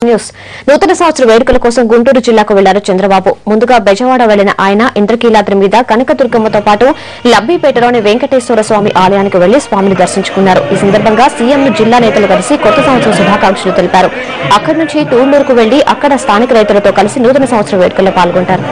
News నూతన సంవత్సర వేడుకల కోసం గుంటూరు జిల్లాకు వెళ్లారు చంద్రబాబు. ముందుగా బెజవాడ వెళ్లిన ఆయన ఇంద్రకీలాద్రి మీద కనకదుర్గమ్మతో పాటు లబ్బిపేటలోని వెంకటేశ్వర స్వామి ఆలయానికి వెళ్లి స్వామిని దర్శించుకున్నారు. ఈ సందర్భంగా సీఎంను జిల్లా నేతలు కలిసి కొత్త సంవత్సర శుభాకాంక్షలు తెలిపారు. అక్కడి నుంచి తూళ్లూరుకు వెళ్లి అక్కడ స్థానిక రైతులతో కలిసి నూతన సంవత్సర వేడుకల్లో పాల్గొంటారు.